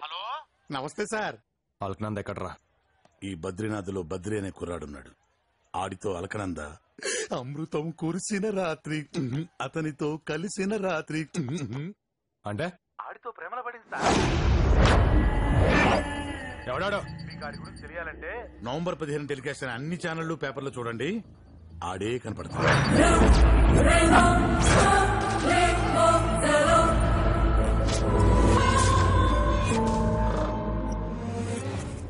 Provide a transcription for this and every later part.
Hello, నమస్తే sir. Alaknanda ఎక్కడ్రా? ఈ బద్రీనాథ్లో బద్రీ అనే కుర్రాడున్నాడు. ఆడితో అలకనంద అమృతం కురిసిన రాత్రి, అతనితో కలిసిన రాత్రి అంటే ఆడితో ప్రేమలో పడింది సార్. ఎవడాడో మీకు ఆడి గురించి తెలియాలంటే నవంబర్ 15 టెలికాస్ట్ అయిన అన్ని ఛానళ్లు పేపర్లు చూడండి. ఆడే కనపడతాడు.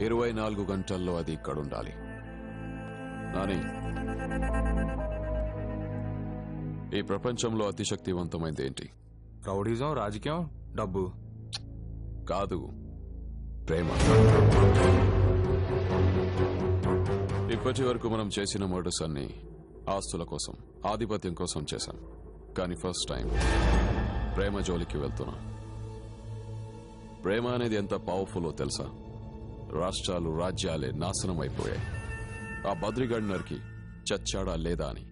24 గంటల్లో అది ఇక్కడ ఉండాలి. నాని, ఈ ప్రపంచంలో అతి శక్తివంతమైంది ఏంటి? రౌడీజం, రాజకీయం, డబ్బు కాదు, ప్రేమ. ఇప్పటి వరకు మనం చేసిన మర్డర్స్ అన్ని ఆస్తుల కోసం, ఆధిపత్యం కోసం చేశాం. కానీ ఫస్ట్ టైం ప్రేమ జోలికి వెళ్తున్నాం. ప్రేమ అనేది ఎంత పవర్ఫుల్లో తెలుసా? రాష్ట్రాలు, రాజ్యాలే నాశనం అయిపోయాయి. ఆ బద్రిగడ్నర్కి చచ్చాడా లేదా అని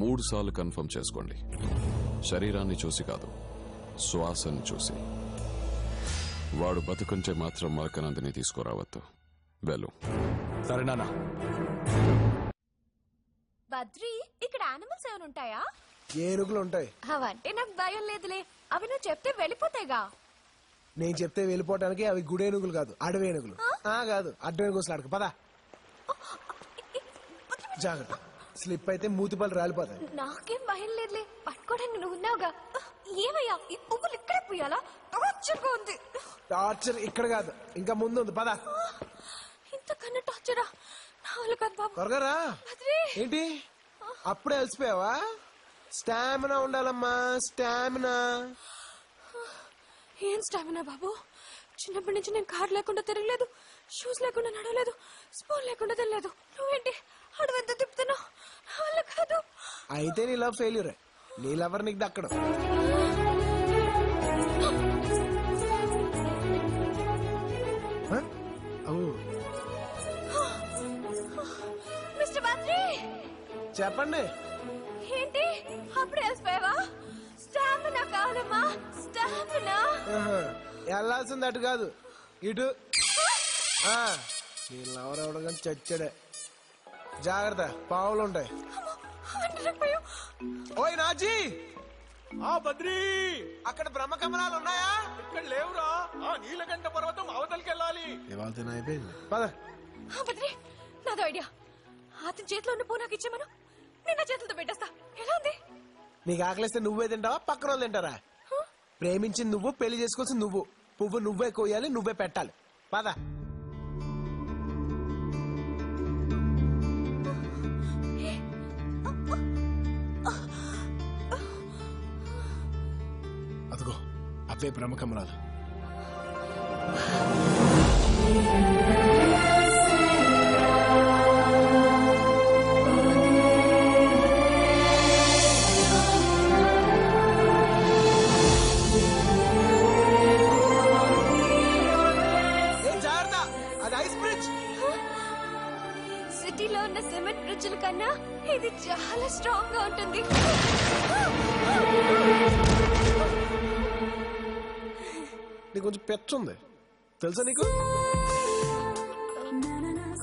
3 సార్లు కన్ఫర్మ్ చేసుకోండి. శరీరాన్ని చూసి కాదు, శ్వాసని చూసి. వాడు బతుకుంటే మాత్రం మరకనందిని తీసుకురావద్దు. వెళ్ళు. సరే నాన్న. బద్రి, ఇక్కడ యానిమల్స్ ఏమైనా ఉంటాయా? ఏనుగులు ఉంటాయి. అవంటే నాకు భయం లేదులే. అవి నువ్వు చెప్తే వెళ్ళిపోతాయిగా. నేను చెప్తే వెళ్ళిపోవటానికి అవి గుడేనుగులు కాదు, అడవేనుగులు. కాదు, అడ్డేనుగులు అడగ పదా. జాగ్రత్త, స్లిప్ అయితే మూతిపళ్ళు రాలిపోతాయి. నాకేం భయం లేదులే, పట్టుకోవడానికి నువ్వు ఉన్నావుగా. ఏమయ్యా, ఈ పువ్వులు ఇక్కడే పోయాలా? టార్చర్గా ఉంది. టార్చర్ ఇక్కడ కాదు, ఇంకా ముందు ఉంది. పదా. ఇంతకన్నా టార్చరా? నాలుగు కాదు బాబు. త్వరగా రా. ఏంటి అప్పుడే అలసిపోయావా? స్టామినా ఉండాలమ్మా, స్టామినా. ఏం స్టామినా బాబు? చిన్నప్పటి నుంచి నేను కార్ లేకుండా తిరగలేదు, షూస్ లేకుండా నడవలేదు, స్పూన్ లేకుండా తినలేదు. నువ్వేంటి అడవంతా తిప్పుతున్నావు? వాళ్ళ కాదు. అయితే నీ లవ్ ఫెయిల్యూరే. నీ లవర్ నీకు దక్కడం. మిస్టర్ బద్రి, చెప్పండి. ఏంటి అప్పుడే వేసిపోయావా? స్టామినా కావాలమ్మా, స్టామినా. వెళ్ళాల్సింది అటు కాదు, ఇటు. నీ లవర్ అవడం చచ్చాడే. జాగ్రత్త, పావులు ఉంటాయి. ఓయ్ నాజీ. బద్రీ, అక్కడ బ్రహ్మకమలాలు ఉన్నాయా? ఇక్కడ లేవురా. నీలకంఠ పర్వతం అవతలికి వెళ్ళాలి. ఇవాళ అయిపోయింది. పద. బద్రి, నాదో ఐడియా. అతని చేతిలో ఉన్న పువ్వు నాకు ఇచ్చేమను, నేను నా చేతులతో పెట్టేస్తా. ఎలా ఉంది? నీకు ఆకలిస్తే నువ్వే తింటావా, పక్కన వాళ్ళు తింటారా? ప్రేమించింది నువ్వు, పెళ్లి చేసుకోవాల్సింది నువ్వు. పువ్వు నువ్వే కోయాలి, నువ్వే పెట్టాలి. పద. అదిగో అవే బ్రహ్మకమలాలు. సిటీలో ఉన్న సిమెంట్ బ్రిడ్జ్ల కన్నా ఇది చాలా స్ట్రాంగ్ గా ఉంటుంది. నీకు కొంచెం పెచ్చుంది తెలుసా నీకు?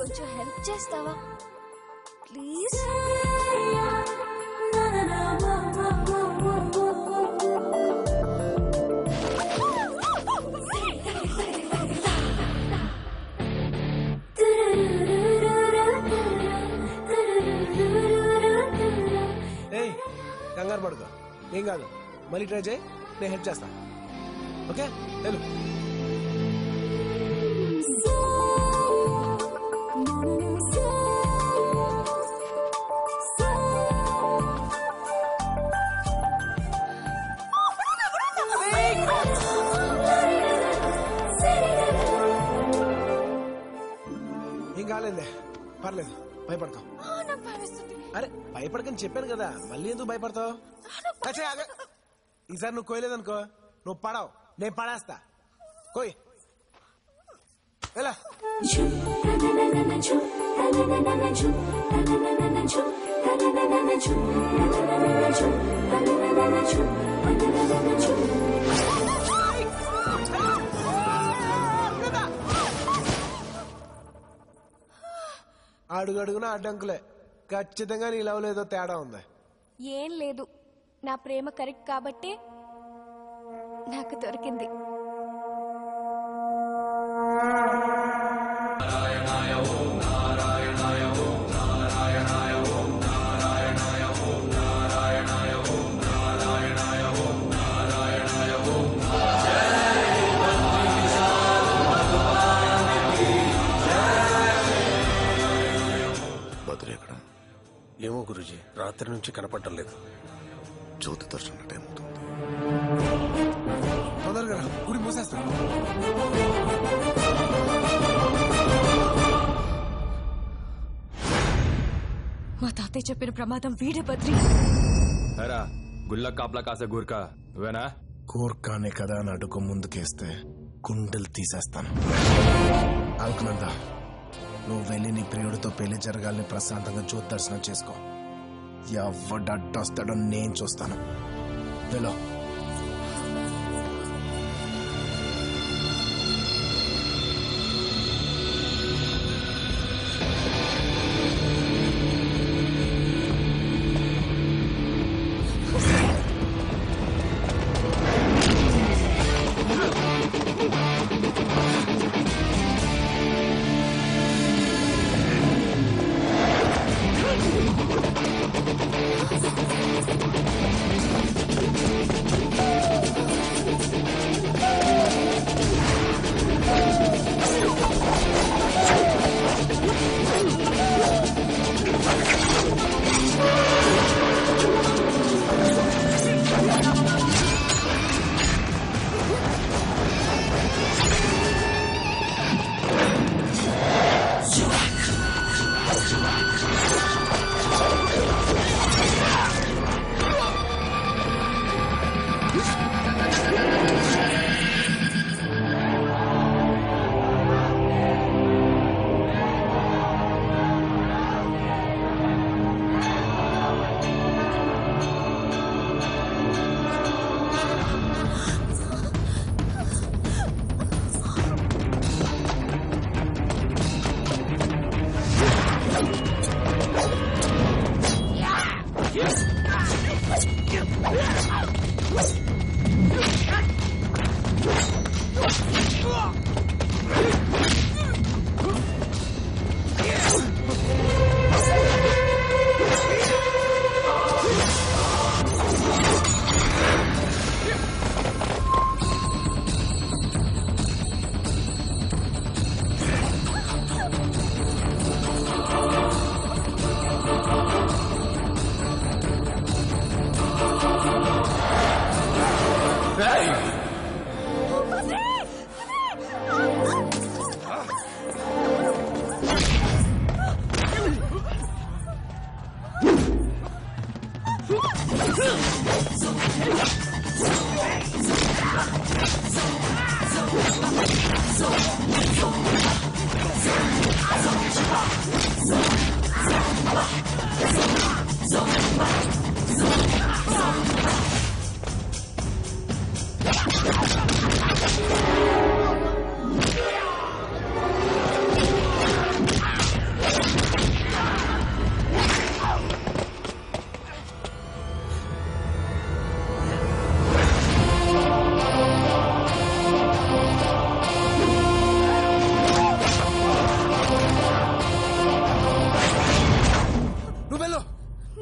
కొంచెం హెల్ప్ చేస్తావా ప్లీజ్? కంగారు పడుకో, ఏం కాదు. మళ్ళీ ట్రై చేయి, నేను హెల్ప్ చేస్తా. ఓకే, వెళ్ళు. ఏం కాలేదులే, పర్లేదు, భయపడతావు. అరే భయపడకని చెప్పాను కదా, మళ్ళీ ఎందుకు భయపడతావు? ఈసారి నువ్వు కోయలేదనుకో, నువ్వు పడవు, నేను పడేస్తా. కోయ్, ఎలా? అడుగడుగున అడ్డంకులే. ఖచ్చితంగా నీ లవ్ లేదో తేడా ఉంది. ఏం లేదు, నా ప్రేమ కరెక్ట్ కాబట్టే నాకు దొరికింది. ఏమో గురుజీ, రాత్రి నుంచి కనపడటం లేదు. జ్యోతి దర్శనం టైం అవుతుంది. తొందరగా గుడి మూసేస్తా. మా తాతయ్య చెప్పిన ప్రమాదం వీడే బద్రి. ఎరా గుళ్ళ కాపలా కాసే గూర్ఖా నువ్వేనా? కోర్కానే కదా అని అడుగు ముందుకేస్తే గుండెలు తీసేస్తాను. అల్కనంద, నువ్వు వెళ్ళి నీ ప్రియుడితో పెళ్లి జరగాలని ప్రశాంతంగా జ్యోతి దర్శనం చేసుకో. ఎవడడ్డొస్తాడో నేను చూస్తాను. వెళ్ళు.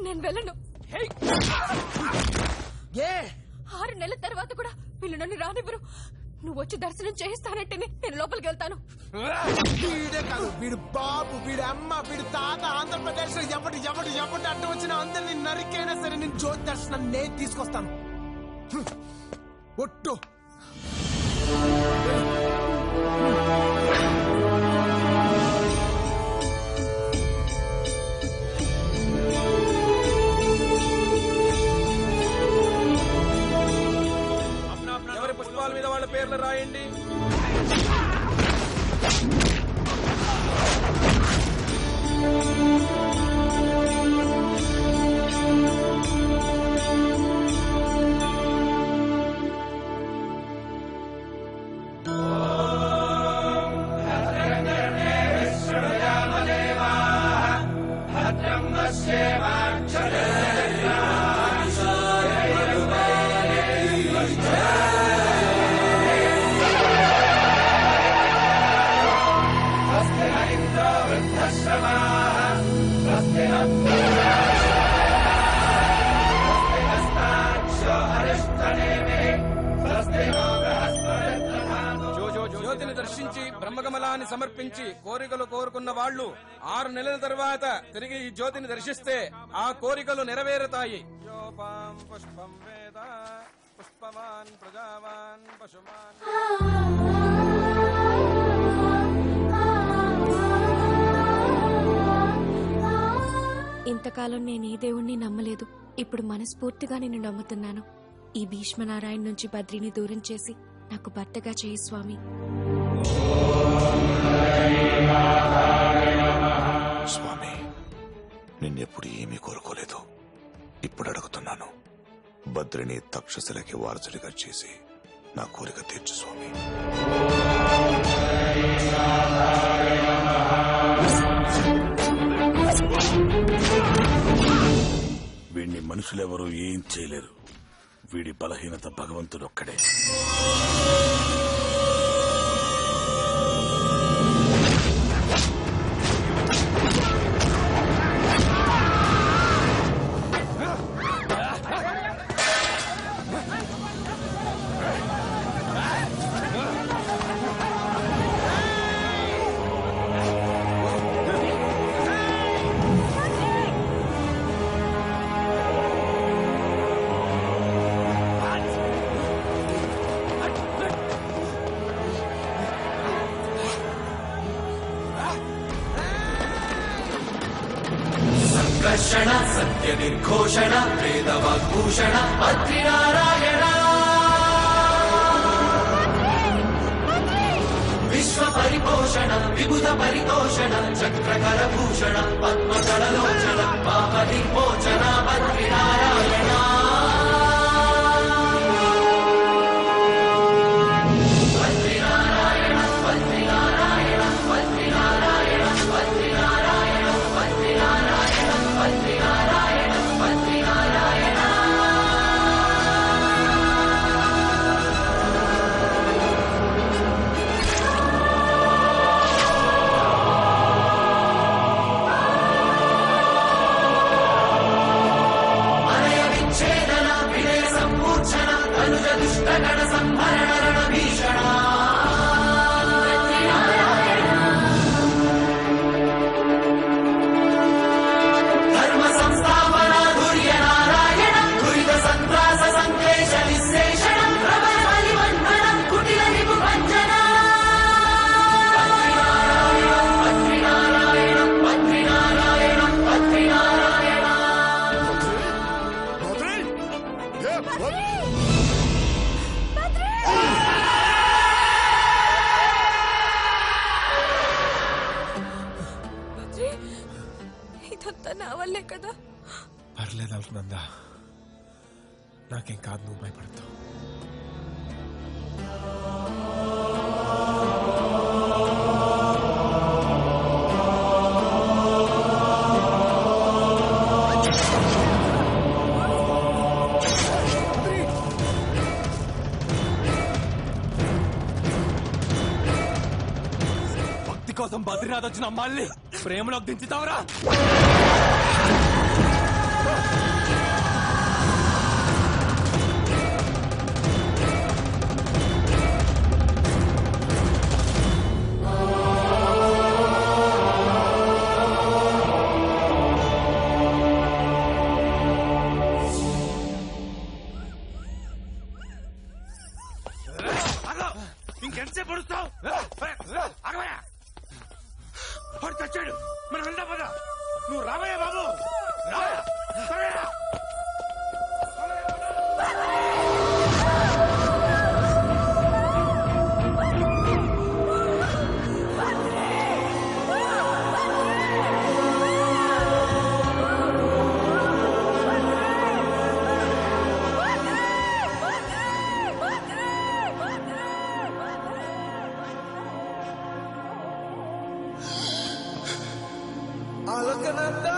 నేను వెళ్ళను. 6 నెలల తర్వాత కూడా వీళ్ళు నన్ను రానివ్వరు. నువ్వు వచ్చి దర్శనం చేయిస్తానంటే నేను లోపలికి వెళ్తాను. వీడే కాదు, వీడు బాబు, వీడి అమ్మ, వీడి తాత ఆంధ్రప్రదేశ్ లో ఎవడు అడ్డం వచ్చినా అందరినీ నరికైనా సరే నేను జ్యోతి దర్శనం నేను తీసుకొస్తాను. ఒట్టు ఎవరి పుష్పాల మీద వాళ్ళ పేర్లు రాయండి. విగ్రహాన్ని సమర్పించి కోరికలు కోరుకున్న వాళ్ళు 6 నెలల తర్వాత తిరిగి ఈ జ్యోతిని దర్శిస్తే ఆ కోరికలు నెరవేరుతాయి. పుష్పం వేద పుష్పవాన్ ప్రజావాన్ పశుమాన్. ఇంతకాలం నేను ఈ దేవుణ్ణి నమ్మలేదు. ఇప్పుడు మనస్ఫూర్తిగా నేను నమ్ముతున్నాను. ఈ భీష్మనారాయణ నుంచి బద్రిని దూరం చేసి నాకు భర్తగా చేయి స్వామి. స్వామి, నిన్నెప్పుడు ఏమీ కోరుకోలేదు. ఇప్పుడు అడుగుతున్నాను. బద్రిని తక్షశిలకి వారసుడిగా చేసి నా కోరిక తీర్చు స్వామి. వీడిని మనుషులెవరూ ఏం చేయలేరు. వీడి బలహీనత భగవంతుడొక్కడే. సంకర్షణ సత్య నిర్ఘోషణ వేదవాగ్భూషణ బద్రీనారాయణ విశ్వ పరిపోషణ విబుధ పరితోషణ చక్రకర భూషణ పద్మకళలోచన పాప నిర్మోచన బద్రీనారాయణ. ఇదంతా నా వల్లే కదా. పర్లేదు అల్కనంద, నాకేం కాదు, నువ్వు భయపడతావు. భక్తి కోసం బద్రీనాథ్ వచ్చిన అమ్మాయిల్ని ప్రేమలోకి దించుతావురా? ఇంకెంతసేపు పడుస్తావు? వాడు చచ్చాడు, మనం వెళ్దాం పద. నువ్వు రావయ్యా బాబు, రావయ్యా. అలకనందా